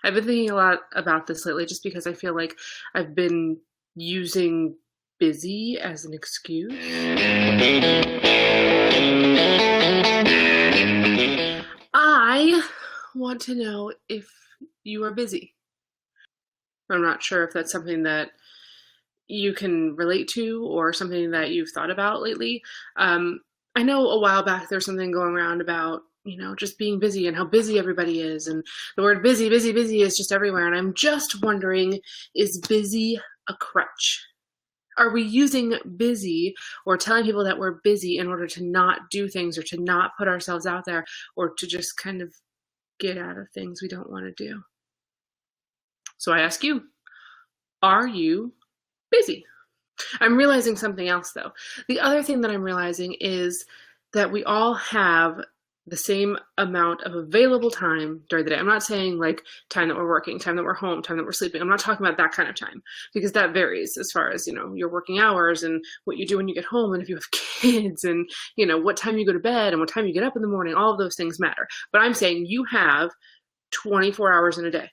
I've been thinking a lot about this lately just because I feel like I've been using busy as an excuse. I want to know if you are busy. I'm not sure if that's something that you can relate to or something that you've thought about lately. Um, I know a while back there's something going around about, just being busy and how busy everybody is. And the word busy, busy, busy is just everywhere. And I'm just wondering, is busy a crutch? Are we using busy or telling people that we're busy in order to not do things or to not put ourselves out there or to just kind of get out of things we don't want to do? So I ask you, are you busy? I'm realizing something else though. The other thing that I'm realizing is that we all have the same amount of available time during the day. I'm not saying like time that we're working, time that we're home, time that we're sleeping. I'm not talking about that kind of time because that varies as far as, your working hours and what you do when you get home and if you have kids and, what time you go to bed and what time you get up in the morning. All of those things matter. But I'm saying you have 24 hours in a day.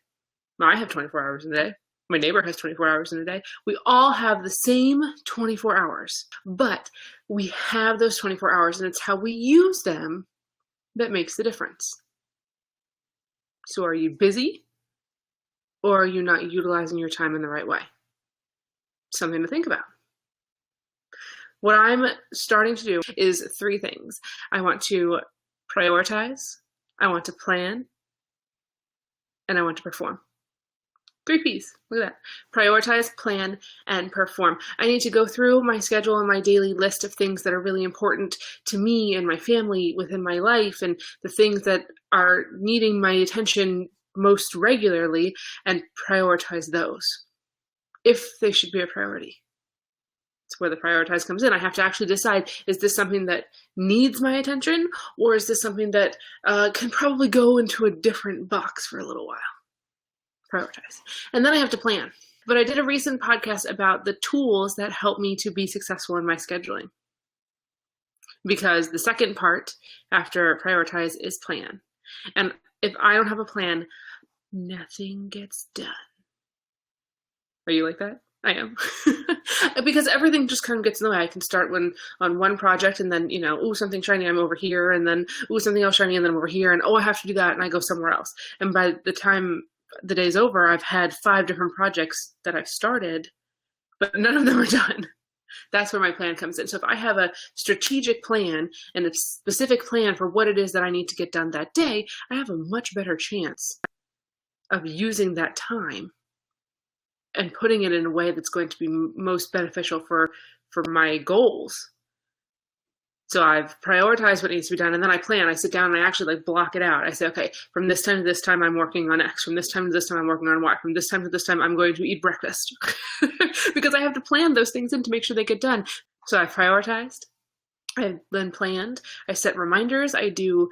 I have 24 hours in a day. My neighbor has 24 hours in a day. We all have the same 24 hours, but we have those 24 hours and it's how we use them that makes the difference. So are you busy or are you not utilizing your time in the right way? Something to think about. What I'm starting to do is 3 things. I want to prioritize, I want to plan, and I want to perform. 3 P's. Look at that. Prioritize, plan, and perform. I need to go through my schedule and my daily list of things that are really important to me and my family within my life and the things that are needing my attention most regularly and prioritize those if they should be a priority. It's where the prioritize comes in. I have to actually decide, is this something that needs my attention or is this something that can probably go into a different box for a little while? Prioritize. And then I have to plan. But I did a recent podcast about the tools that help me to be successful in my scheduling. Because the second part after prioritize is plan. And if I don't have a plan, nothing gets done. Are you like that? I am. Because everything just kind of gets in the way. I can start on one project and then, something shiny, I'm over here, and then, something else shiny, and then I'm over here, and I have to do that, and I go somewhere else. And by the time the day's over, I've had 5 different projects that I've started, but none of them are done. That's where my plan comes in. So if I have a strategic plan and a specific plan for what it is that I need to get done that day, I have a much better chance of using that time and putting it in a way that's going to be most beneficial for my goals. So I've prioritized what needs to be done, and then I plan. I sit down and I actually block it out. I say, okay, from this time to this time, I'm working on X. From this time to this time, I'm working on Y. From this time to this time, I'm going to eat breakfast. Because I have to plan those things in to make sure they get done. So I've prioritized. I've then planned. I set reminders. I do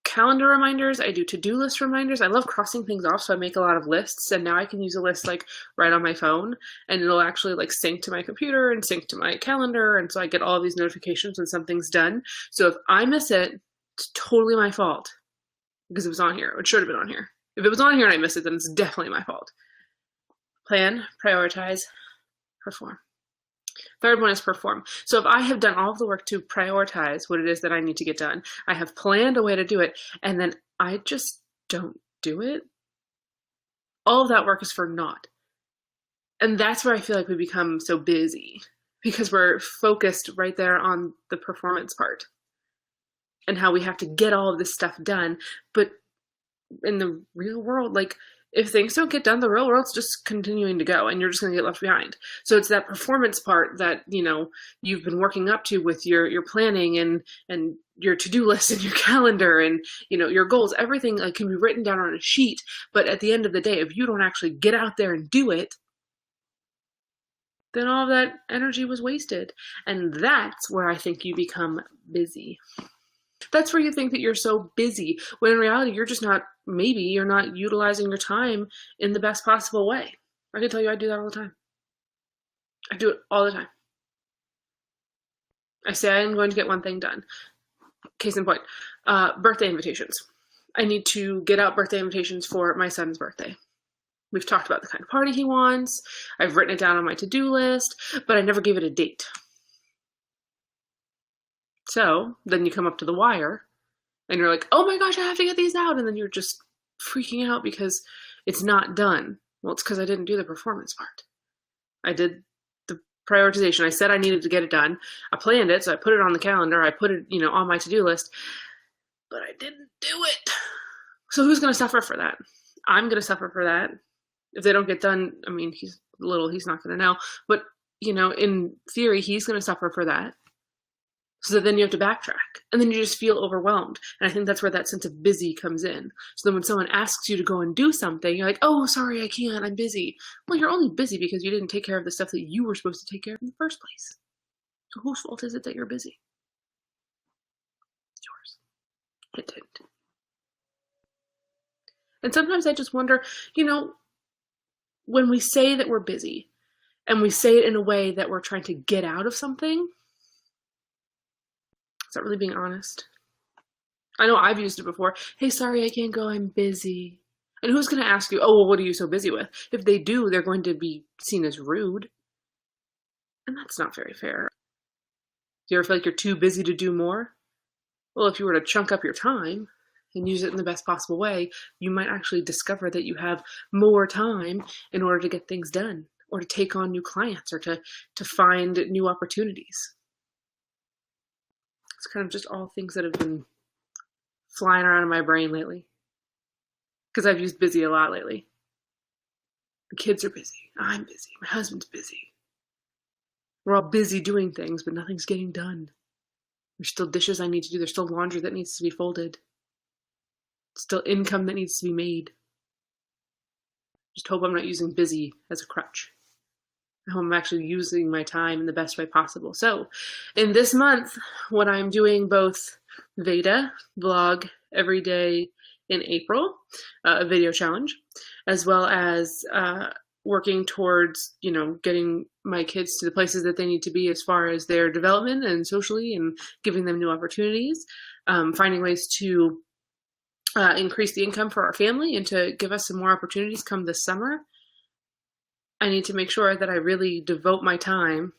calendar reminders. I do to-do list reminders. I love crossing things off, so I make a lot of lists, and now I can use a list right on my phone, and it'll actually sync to my computer and sync to my calendar, and so I get all these notifications when something's done. So if I miss it, it's totally my fault because it was on here. It should have been on here. If it was on here and I missed it, then it's definitely my fault. Plan, prioritize, perform. Third one is perform. So if I have done all of the work to prioritize what it is that I need to get done, I have planned a way to do it, and then I just don't do it, all of that work is for naught. And that's where I feel like we become so busy, because we're focused right there on the performance part and how we have to get all of this stuff done. But in the real world, if things don't get done, the real world's just continuing to go and you're just going to get left behind. So it's that performance part that, you've been working up to with your planning and your to-do list and your calendar and, your goals. Everything can be written down on a sheet. But at the end of the day, if you don't actually get out there and do it, then all of that energy was wasted. And that's where I think you become busy. That's where you think that you're so busy, when in reality, you're not utilizing your time in the best possible way. I can tell you I do that all the time. I do it all the time. I say I'm going to get one thing done. Case in point, birthday invitations. I need to get out birthday invitations for my son's birthday. We've talked about the kind of party he wants. I've written it down on my to-do list, but I never gave it a date. So then you come up to the wire and you're like, oh my gosh, I have to get these out. And then you're just freaking out because it's not done. Well, it's because I didn't do the performance part. I did the prioritization. I said I needed to get it done. I planned it, so I put it on the calendar. I put it, on my to-do list, but I didn't do it. So who's going to suffer for that? I'm going to suffer for that. If they don't get done, I mean, he's little, he's not going to know. But, in theory, he's going to suffer for that. So then you have to backtrack. And then you just feel overwhelmed. And I think that's where that sense of busy comes in. So then when someone asks you to go and do something, you're like, oh, sorry, I can't, I'm busy. Well, you're only busy because you didn't take care of the stuff that you were supposed to take care of in the first place. So whose fault is it that you're busy? It's yours. It didn't. And sometimes I just wonder, when we say that we're busy and we say it in a way that we're trying to get out of something, is that really being honest? I know I've used it before. Hey, sorry, I can't go, I'm busy. And who's going to ask you, oh, well, what are you so busy with? If they do, they're going to be seen as rude. And that's not very fair. Do you ever feel like you're too busy to do more? Well, if you were to chunk up your time and use it in the best possible way, you might actually discover that you have more time in order to get things done, or to take on new clients, or to find new opportunities. It's kind of just all things that have been flying around in my brain lately. Because I've used busy a lot lately. The kids are busy. I'm busy. My husband's busy. We're all busy doing things, but nothing's getting done. There's still dishes I need to do. There's still laundry that needs to be folded. Still income that needs to be made. Just hope I'm not using busy as a crutch. I hope I'm actually using my time in the best way possible. So, in this month, what I'm doing both Veda, vlog every day in April, a video challenge, as well as working towards, getting my kids to the places that they need to be as far as their development and socially, and giving them new opportunities, finding ways to increase the income for our family and to give us some more opportunities come this summer. I need to make sure that I really devote my time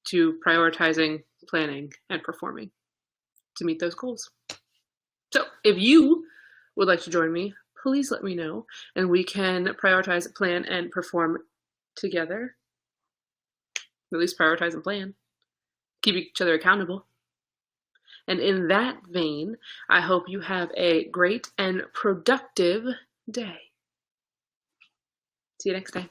to prioritizing, planning, and performing to meet those goals. So if you would like to join me, please let me know, and we can prioritize, plan, and perform together. At least prioritize and plan. Keep each other accountable. And in that vein, I hope you have a great and productive day. See you next time.